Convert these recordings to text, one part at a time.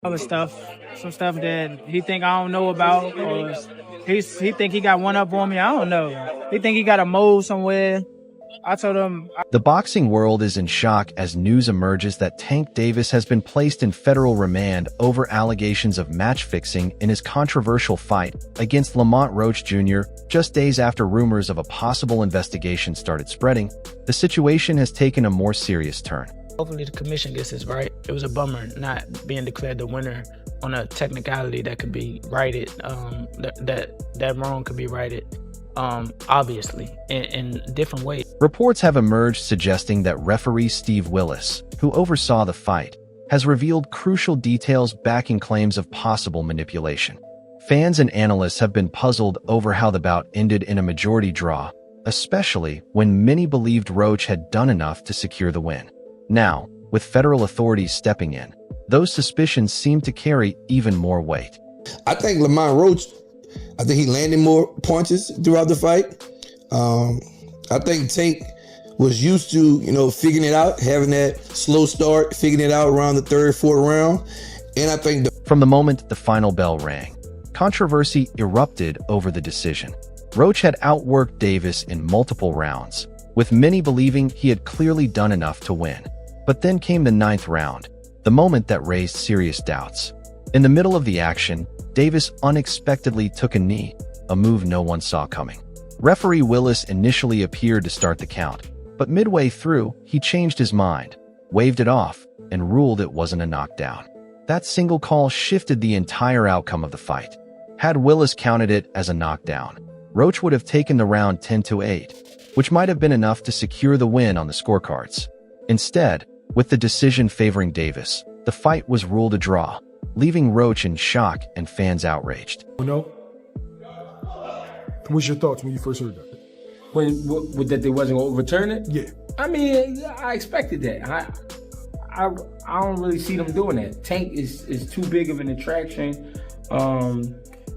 other stuff, some stuff that he think I don't know about, or he think he got one up on me. I don't know. He think he got a mole somewhere. I told him. The boxing world is in shock as news emerges that Tank Davis has been placed in federal remand over allegations of match fixing in his controversial fight against Lamont Roach Jr. Just days after rumors of a possible investigation started spreading, the situation has taken a more serious turn. Hopefully the commission gets this right. It was a bummer not being declared the winner on a technicality that could be righted, that wrong could be righted. Obviously, in different ways. Reports have emerged suggesting that referee Steve Willis, who oversaw the fight, has revealed crucial details backing claims of possible manipulation. Fans and analysts have been puzzled over how the bout ended in a majority draw, especially when many believed Roach had done enough to secure the win. Now, with federal authorities stepping in, those suspicions seem to carry even more weight. I think Lamont Roach, I think he landed more punches throughout the fight. I think Tank was used to, figuring it out, having that slow start, figuring it out around the third, fourth round. And I think from the moment the final bell rang, controversy erupted over the decision. Roach had outworked Davis in multiple rounds, with many believing he had clearly done enough to win. But then came the ninth round, the moment that raised serious doubts. In the middle of the action, Davis unexpectedly took a knee, a move no one saw coming. Referee Willis initially appeared to start the count, but midway through, he changed his mind, waved it off, and ruled it wasn't a knockdown. That single call shifted the entire outcome of the fight. Had Willis counted it as a knockdown, Roach would have taken the round 10-8, which might have been enough to secure the win on the scorecards. Instead, with the decision favoring Davis, the fight was ruled a draw, leaving Roach in shock and fans outraged. What's your thoughts when you first heard that? When that they wasn't gonna overturn it? Yeah. I mean, I expected that. I don't really see them doing that. Tank is too big of an attraction.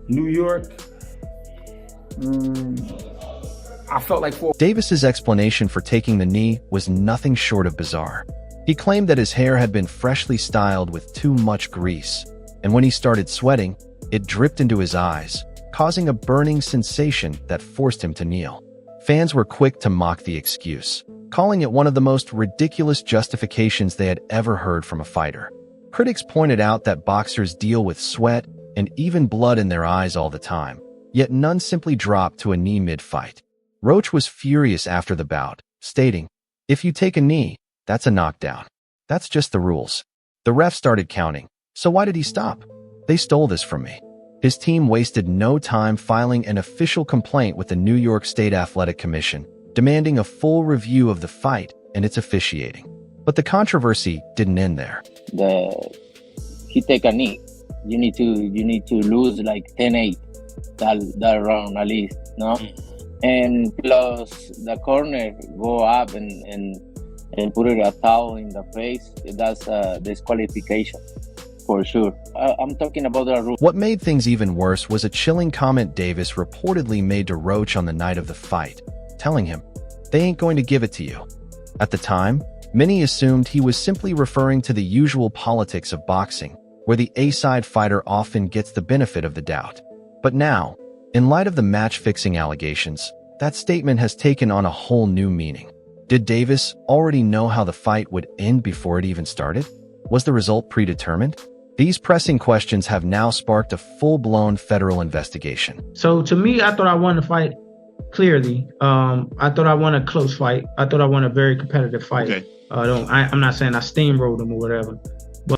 New York, I felt like Davis's explanation for taking the knee was nothing short of bizarre. He claimed that his hair had been freshly styled with too much grease, and when he started sweating, it dripped into his eyes, causing a burning sensation that forced him to kneel. Fans were quick to mock the excuse, calling it one of the most ridiculous justifications they had ever heard from a fighter. Critics pointed out that boxers deal with sweat and even blood in their eyes all the time, yet none simply dropped to a knee mid-fight. Roach was furious after the bout, stating, "If you take a knee, that's a knockdown. That's just the rules. The ref started counting, so why did he stop? They stole this from me." His team wasted no time filing an official complaint with the New York State Athletic Commission, demanding a full review of the fight and its officiating. But the controversy didn't end there. He take a knee. You need to lose like 10-8 that round at least, no? And plus the corner go up and put it a towel in the face. That's a disqualification for sure. I'm talking about the rule. What made things even worse was a chilling comment Davis reportedly made to Roach on the night of the fight, telling him, "They ain't going to give it to you." At the time, many assumed he was simply referring to the usual politics of boxing, where the A-side fighter often gets the benefit of the doubt. But now, in light of the match-fixing allegations, that statement has taken on a whole new meaning. Did Davis already know how the fight would end before it even started? Was the result predetermined? These pressing questions have now sparked a full-blown federal investigation. So to me, I thought I won the fight clearly. I thought I won a close fight. I thought I won a very competitive fight. Okay. I'm not saying I steamrolled him or whatever.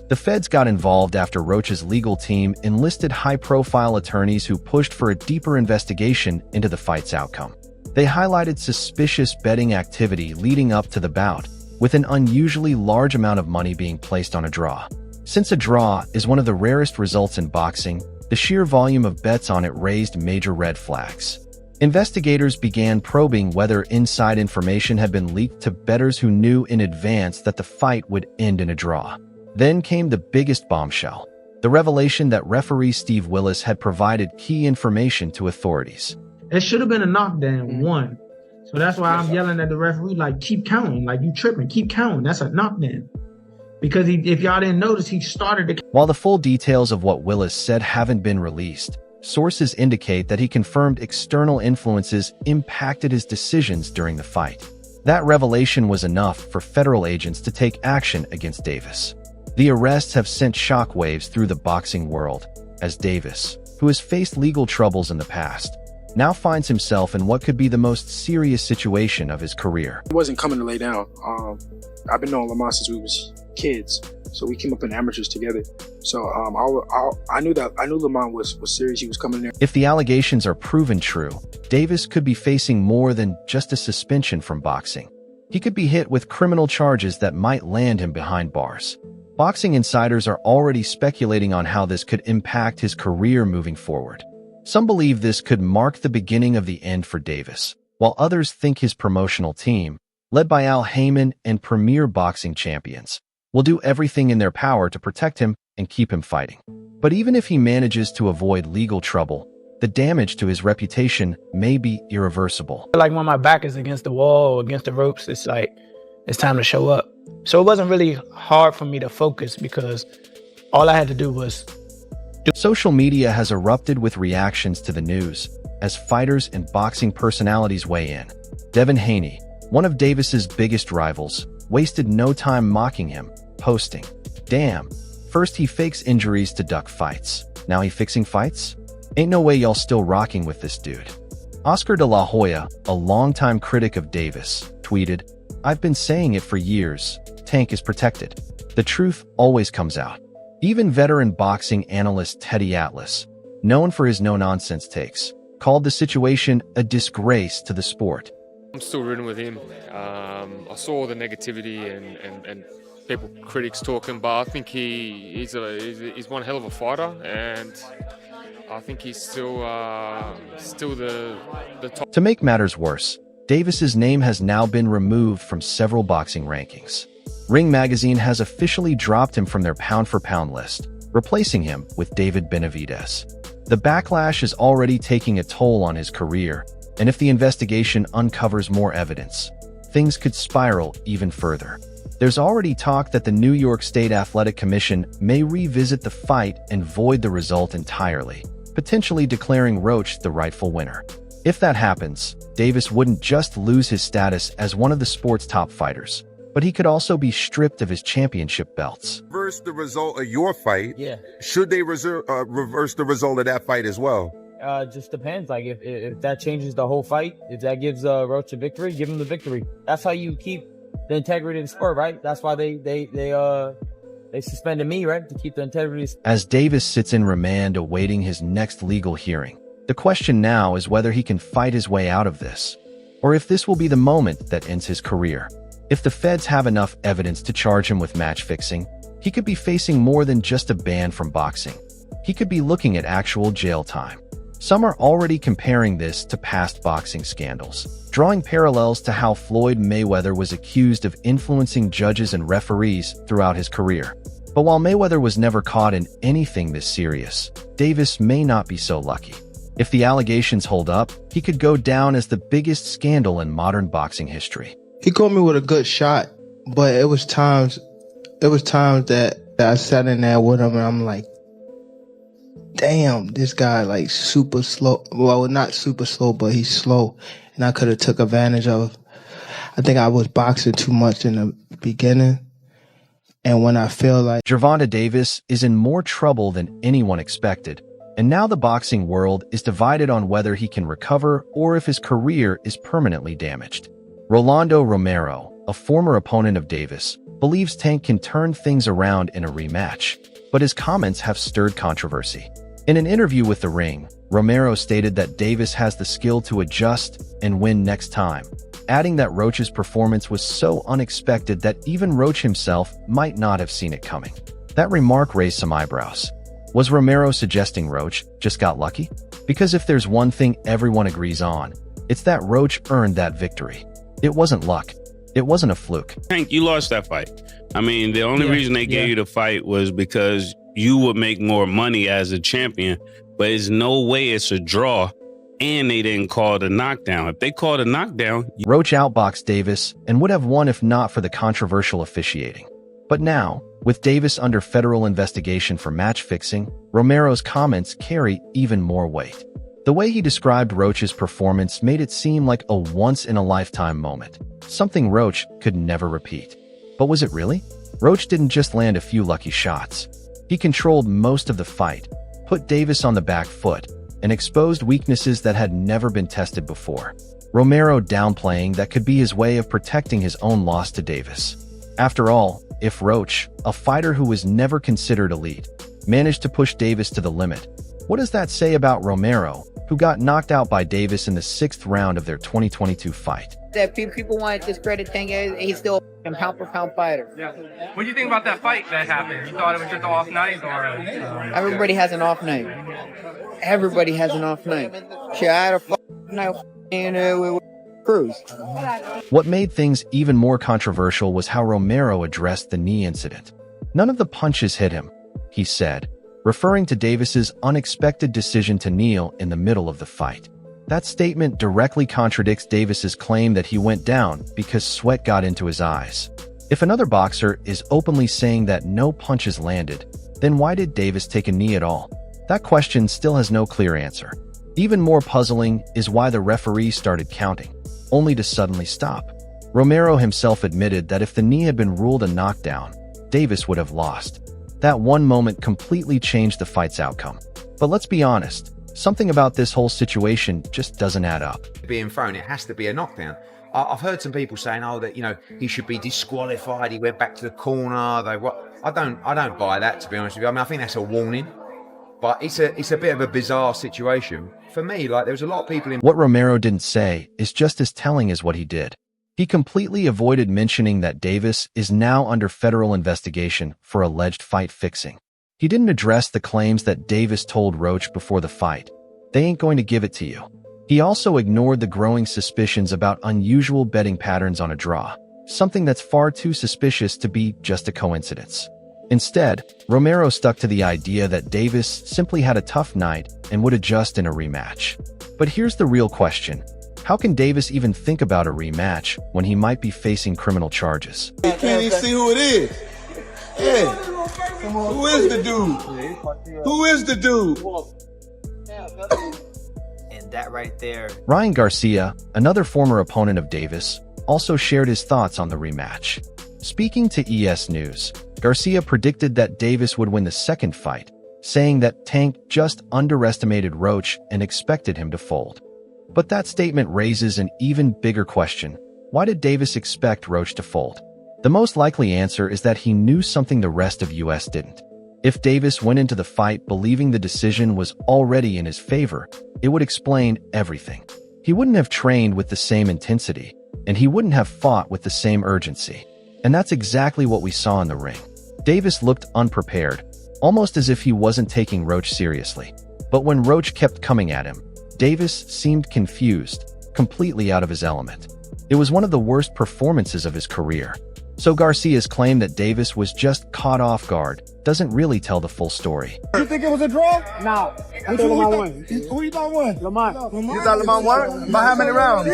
The feds got involved after Roach's legal team enlisted high-profile attorneys who pushed for a deeper investigation into the fight's outcome. They highlighted suspicious betting activity leading up to the bout, with an unusually large amount of money being placed on a draw. Since a draw is one of the rarest results in boxing, the sheer volume of bets on it raised major red flags. Investigators began probing whether inside information had been leaked to bettors who knew in advance that the fight would end in a draw. Then came the biggest bombshell, the revelation that referee Steve Willis had provided key information to authorities. It should have been a knockdown, one. So that's why I'm yelling at the referee, like, keep counting, like you tripping, keep counting. That's a knockdown. because if y'all didn't notice, he started the. While the full details of what Willis said haven't been released, sources indicate that he confirmed external influences impacted his decisions during the fight. That revelation was enough for federal agents to take action against Davis. The arrests have sent shockwaves through the boxing world, as Davis, who has faced legal troubles in the past, now finds himself in what could be the most serious situation of his career. He wasn't coming to lay down. I've been knowing Lamont since we was kids, so we came up in amateurs together. So I knew Lamont was serious. He was coming there. If the allegations are proven true, Davis could be facing more than just a suspension from boxing. He could be hit with criminal charges that might land him behind bars. Boxing insiders are already speculating on how this could impact his career moving forward. Some believe this could mark the beginning of the end for Davis, while others think his promotional team, led by Al Heyman and premier boxing champions, will do everything in their power to protect him and keep him fighting. But even if he manages to avoid legal trouble, the damage to his reputation may be irreversible. Like when my back is against the wall or against the ropes, it's like, it's time to show up. So it wasn't really hard for me to focus because all I had to do was. Social media has erupted with reactions to the news as fighters and boxing personalities weigh in. Devin Haney, one of Davis's biggest rivals, wasted no time mocking him, posting, "Damn, first he fakes injuries to duck fights. Now he fixing fights? Ain't no way y'all still rocking with this dude." Oscar de la Hoya, a longtime critic of Davis, tweeted, "I've been saying it for years. Tank is protected. The truth always comes out." Even veteran boxing analyst Teddy Atlas, known for his no-nonsense takes, called the situation a disgrace to the sport. I'm still rooting with him. I saw all the negativity and people, critics talking, but I think he's one hell of a fighter, and I think he's still the top. To make matters worse, Davis's name has now been removed from several boxing rankings. Ring Magazine has officially dropped him from their pound-for-pound list, replacing him with David Benavidez. The backlash is already taking a toll on his career, and if the investigation uncovers more evidence, things could spiral even further. There's already talk that the New York State Athletic Commission may revisit the fight and void the result entirely, potentially declaring Roach the rightful winner. If that happens, Davis wouldn't just lose his status as one of the sport's top fighters, but he could also be stripped of his championship belts. Reverse the result of your fight. Yeah. Should they reverse the result of that fight as well? Just depends. Like if that changes the whole fight, if that gives Roach a victory, give him the victory. That's how you keep the integrity of the sport, right? That's why they suspended me, right, to keep the integrity. As Davis sits in remand awaiting his next legal hearing, the question now is whether he can fight his way out of this, or if this will be the moment that ends his career. If the feds have enough evidence to charge him with match fixing, he could be facing more than just a ban from boxing. He could be looking at actual jail time. Some are already comparing this to past boxing scandals, drawing parallels to how Floyd Mayweather was accused of influencing judges and referees throughout his career. But while Mayweather was never caught in anything this serious, Davis may not be so lucky. If the allegations hold up, he could go down as the biggest scandal in modern boxing history. He caught me with a good shot, but it was times that I sat in there with him and I'm like, damn, this guy like super slow. Well, not super slow, but he's slow. And I could have took advantage of. I think I was boxing too much in the beginning. And when I feel like Gervonta Davis is in more trouble than anyone expected. And now the boxing world is divided on whether he can recover or if his career is permanently damaged. Rolando Romero, a former opponent of Davis, believes Tank can turn things around in a rematch, but his comments have stirred controversy. In an interview with The Ring, Romero stated that Davis has the skill to adjust and win next time, adding that Roach's performance was so unexpected that even Roach himself might not have seen it coming. That remark raised some eyebrows. Was Romero suggesting Roach just got lucky? Because if there's one thing everyone agrees on, it's that Roach earned that victory. It wasn't luck. It wasn't a fluke. Hank, you lost that fight. I mean, the only reason they gave you the fight was because you would make more money as a champion, but there's no way it's a draw, and they didn't call the knockdown. If they called a knockdown... Roach outboxed Davis and would have won if not for the controversial officiating. But now, With Davis under federal investigation for match fixing, Romero's comments carry even more weight. The way he described Roach's performance made it seem like a once-in-a-lifetime moment, something Roach could never repeat. But was it really? Roach didn't just land a few lucky shots. He controlled most of the fight, put Davis on the back foot, and exposed weaknesses that had never been tested before. Romero downplaying that could be his way of protecting his own loss to Davis. After all, if Roach, a fighter who was never considered elite, managed to push Davis to the limit, what does that say about Romero, who got knocked out by Davis in the 6th round of their 2022 fight? That people want to discredit Tank, he's still a pound-for-pound fighter. Yeah. What do you think about that fight that happened? You thought it was just an off night, or? Everybody has an off night. Everybody has an off night. Shit, I had a night with Cruz. What made things even more controversial was how Romero addressed the knee incident. None of the punches hit him, he said, referring to Davis's unexpected decision to kneel in the middle of the fight. That statement directly contradicts Davis's claim that he went down because sweat got into his eyes. If another boxer is openly saying that no punches landed, then why did Davis take a knee at all? That question still has no clear answer. Even more puzzling is why the referee started counting, only to suddenly stop. Romero himself admitted that if the knee had been ruled a knockdown, Davis would have lost. That one moment completely changed the fight's outcome. But let's be honest, something about this whole situation just doesn't add up. Being thrown, it has to be a knockdown. I've heard some people saying, "Oh, that he should be disqualified. He went back to the corner." I don't buy that, to be honest with you. I mean, I think that's a warning, but it's a bit of a bizarre situation for me. Like, there was a lot of people in. What Romero didn't say is just as telling as what he did. He completely avoided mentioning that Davis is now under federal investigation for alleged fight fixing. He didn't address the claims that Davis told Roach before the fight. They ain't going to give it to you. He also ignored the growing suspicions about unusual betting patterns on a draw, something that's far too suspicious to be just a coincidence. Instead, Romero stuck to the idea that Davis simply had a tough night and would adjust in a rematch. But here's the real question. How can Davis even think about a rematch when he might be facing criminal charges? You can't even see who it is. Hey, who is the dude? Who is the dude? And that right there. Ryan Garcia, another former opponent of Davis, also shared his thoughts on the rematch. Speaking to ES News, Garcia predicted that Davis would win the second fight, saying that Tank just underestimated Roach and expected him to fold. But that statement raises an even bigger question. Why did Davis expect Roach to fold? The most likely answer is that he knew something the rest of US didn't. If Davis went into the fight believing the decision was already in his favor, it would explain everything. He wouldn't have trained with the same intensity, and he wouldn't have fought with the same urgency. And that's exactly what we saw in the ring. Davis looked unprepared, almost as if he wasn't taking Roach seriously. But when Roach kept coming at him, Davis seemed confused, completely out of his element. It was one of the worst performances of his career. So Garcia's claim that Davis was just caught off guard doesn't really tell the full story. You think it was a draw? No. Who you thought won? Lamont. You thought Lamont won? By how many rounds?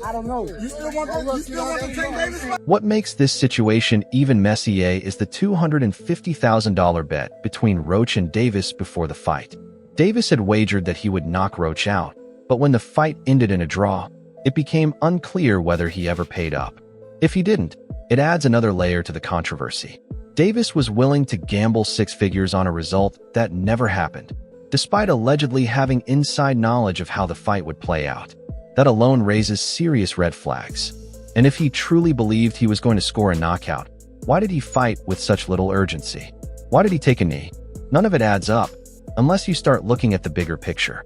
I don't know. You still want to take Davis? What makes this situation even messier is the $250,000 bet between Roach and Davis before the fight. Davis had wagered that he would knock Roach out, but when the fight ended in a draw, it became unclear whether he ever paid up. If he didn't, it adds another layer to the controversy. Davis was willing to gamble 6 figures on a result that never happened, despite allegedly having inside knowledge of how the fight would play out. That alone raises serious red flags. And if he truly believed he was going to score a knockout, why did he fight with such little urgency? Why did he take a knee? None of it adds up, unless you start looking at the bigger picture.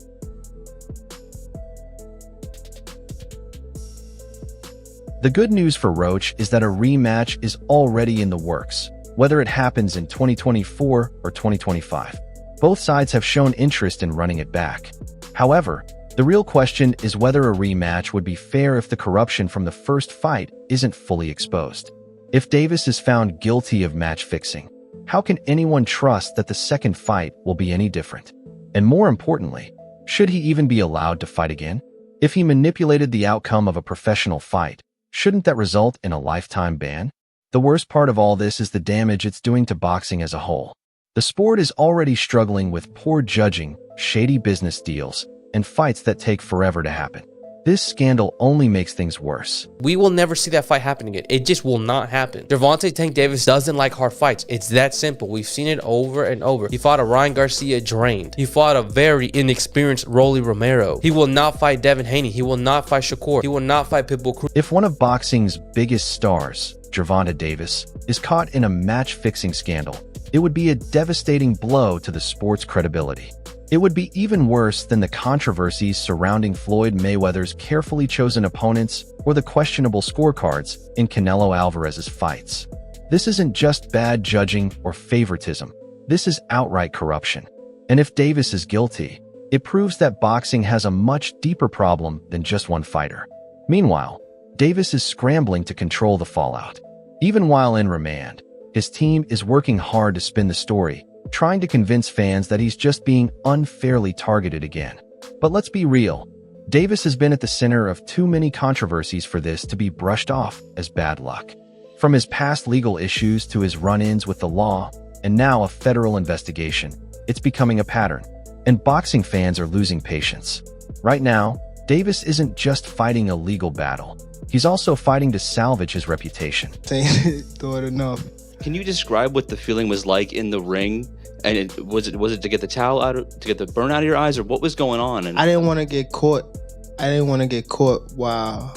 The good news for Roach is that a rematch is already in the works, whether it happens in 2024 or 2025. Both sides have shown interest in running it back. However, the real question is whether a rematch would be fair if the corruption from the first fight isn't fully exposed. If Davis is found guilty of match fixing, how can anyone trust that the second fight will be any different? And more importantly, should he even be allowed to fight again? If he manipulated the outcome of a professional fight, shouldn't that result in a lifetime ban? The worst part of all this is the damage it's doing to boxing as a whole. The sport is already struggling with poor judging, shady business deals, and fights that take forever to happen. This scandal only makes things worse. We will never see that fight happen again. It just will not happen. Gervonta Tank Davis doesn't like hard fights. It's that simple. We've seen it over and over. He fought a Ryan Garcia drained. He fought a very inexperienced Rolly Romero. He will not fight Devin Haney. He will not fight Shakur. He will not fight Pitbull Cruz. If one of boxing's biggest stars, Gervonta Davis, is caught in a match-fixing scandal, it would be a devastating blow to the sport's credibility. It would be even worse than the controversies surrounding Floyd Mayweather's carefully chosen opponents or the questionable scorecards in Canelo Alvarez's fights. This isn't just bad judging or favoritism. This is outright corruption. And if Davis is guilty, it proves that boxing has a much deeper problem than just one fighter. Meanwhile, Davis is scrambling to control the fallout. Even while in remand, his team is working hard to spin the story, trying to convince fans that he's just being unfairly targeted again. But let's be real, Davis has been at the center of too many controversies for this to be brushed off as bad luck. From his past legal issues to his run-ins with the law, and now a federal investigation, it's becoming a pattern, and boxing fans are losing patience. Right now, Davis isn't just fighting a legal battle, he's also fighting to salvage his reputation. Thought enough. Can you describe what the feeling was like in the ring? And was it to get the towel out, to get the burn out of your eyes, or what was going on? And I didn't want to get caught. I didn't want to get caught while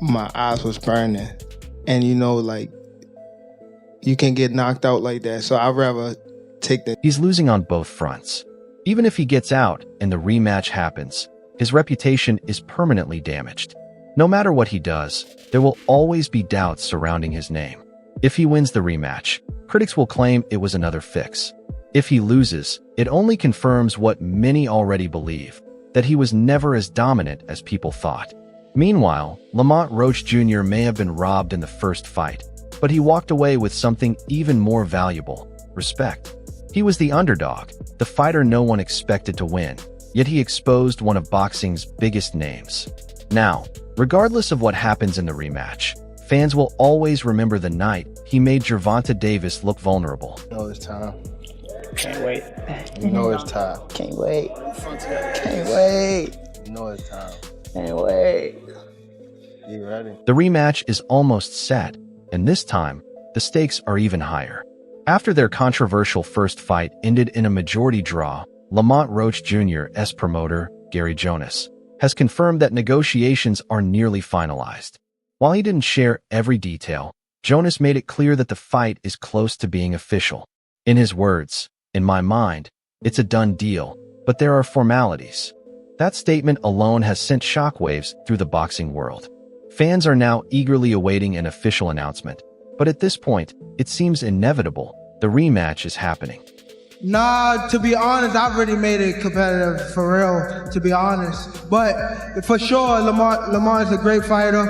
my eyes was burning. And like, you can get knocked out like that. So I'd rather take that. He's losing on both fronts. Even if he gets out and the rematch happens, his reputation is permanently damaged. No matter what he does, there will always be doubts surrounding his name. If he wins the rematch, critics will claim it was another fix. If he loses, it only confirms what many already believe, that he was never as dominant as people thought. Meanwhile, Lamont Roach Jr. may have been robbed in the first fight, but he walked away with something even more valuable: respect. He was the underdog, the fighter no one expected to win, yet he exposed one of boxing's biggest names. Now, regardless of what happens in the rematch, fans will always remember the night he made Gervonta Davis look vulnerable. You know it's time. Can't wait. You know it's time. Can't wait. Can't wait. You know it's time. Can't wait. You ready? The rematch is almost set, and this time, the stakes are even higher. After their controversial first fight ended in a majority draw, Lamont Roach Jr.'s promoter, Gary Jonas, has confirmed that negotiations are nearly finalized. While he didn't share every detail, Jonas made it clear that the fight is close to being official. In his words, "In my mind, it's a done deal, but there are formalities." That statement alone has sent shockwaves through the boxing world. Fans are now eagerly awaiting an official announcement, but at this point, it seems inevitable. The rematch is happening. Nah, to be honest, I've already made it competitive, for real, to be honest. But for sure, Lamont's a great fighter.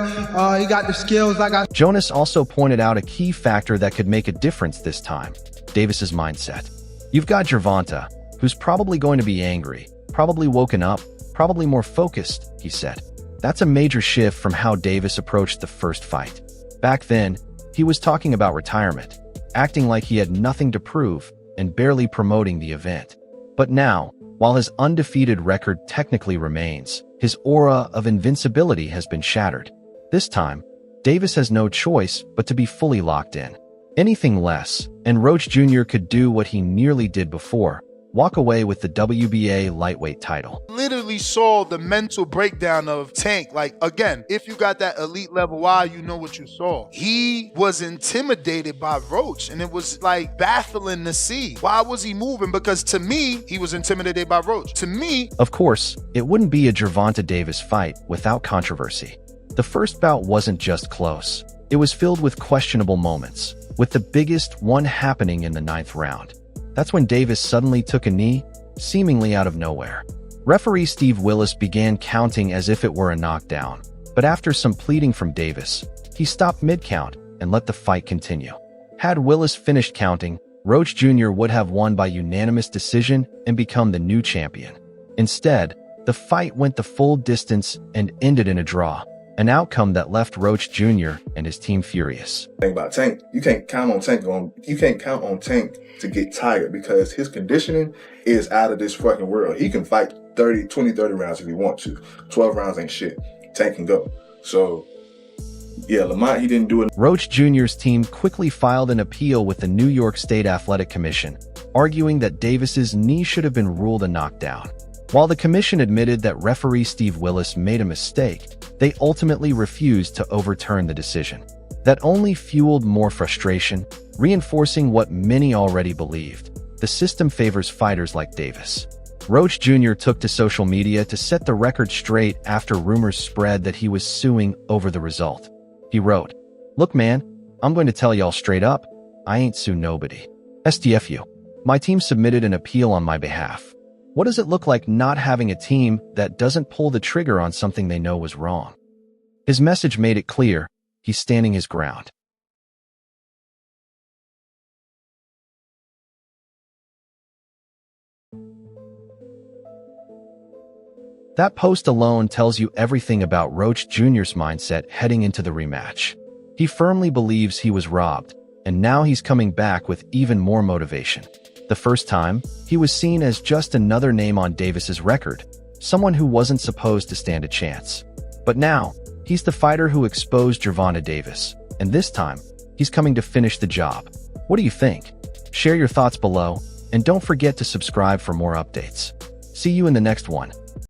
He got the skills like I... Jonas also pointed out a key factor that could make a difference this time: Davis's mindset. You've got Gervonta, who's probably going to be angry, probably woken up, probably more focused, he said. That's a major shift from how Davis approached the first fight. Back then, he was talking about retirement, acting like he had nothing to prove, and barely promoting the event. But now, while his undefeated record technically remains, his aura of invincibility has been shattered. This time, Davis has no choice but to be fully locked in. Anything less, and Roach Jr. could do what he nearly did before: walk away with the WBA lightweight title. Literally saw the mental breakdown of Tank. Like, again, if you got that elite level why, you know what you saw. He was intimidated by Roach, and it was like baffling to see. Why was he moving? Because to me, he was intimidated by Roach. To me, of course, it wouldn't be a Gervonta Davis fight without controversy. The first bout wasn't just close. It was filled with questionable moments, with the biggest one happening in the 9th round. That's when Davis suddenly took a knee, seemingly out of nowhere. Referee Steve Willis began counting as if it were a knockdown, but after some pleading from Davis, he stopped mid-count and let the fight continue. Had Willis finished counting, Roach Jr. would have won by unanimous decision and become the new champion. Instead, the fight went the full distance and ended in a draw, an outcome that left Roach Jr. and his team furious. Think about Tank. You can't count on Tank to get tired because his conditioning is out of this fucking world. He can fight 20, 30 rounds if he wants to. 12 rounds ain't shit. Tank can go. So, yeah, Lamont, he didn't do it. Roach Jr.'s team quickly filed an appeal with the New York State Athletic Commission, arguing that Davis's knee should have been ruled a knockdown. While the commission admitted that referee Steve Willis made a mistake, they ultimately refused to overturn the decision. That only fueled more frustration, reinforcing what many already believed. The system favors fighters like Davis. Roach Jr. took to social media to set the record straight after rumors spread that he was suing over the result. He wrote, "Look man, I'm going to tell y'all straight up, I ain't sue nobody. STFU. My team submitted an appeal on my behalf. What does it look like not having a team that doesn't pull the trigger on something they know was wrong?" His message made it clear, he's standing his ground. That post alone tells you everything about Roach Jr.'s mindset heading into the rematch. He firmly believes he was robbed, and now he's coming back with even more motivation. The first time, he was seen as just another name on Davis's record, someone who wasn't supposed to stand a chance. But now, he's the fighter who exposed Gervonta Davis, and this time, he's coming to finish the job. What do you think? Share your thoughts below, and don't forget to subscribe for more updates. See you in the next one.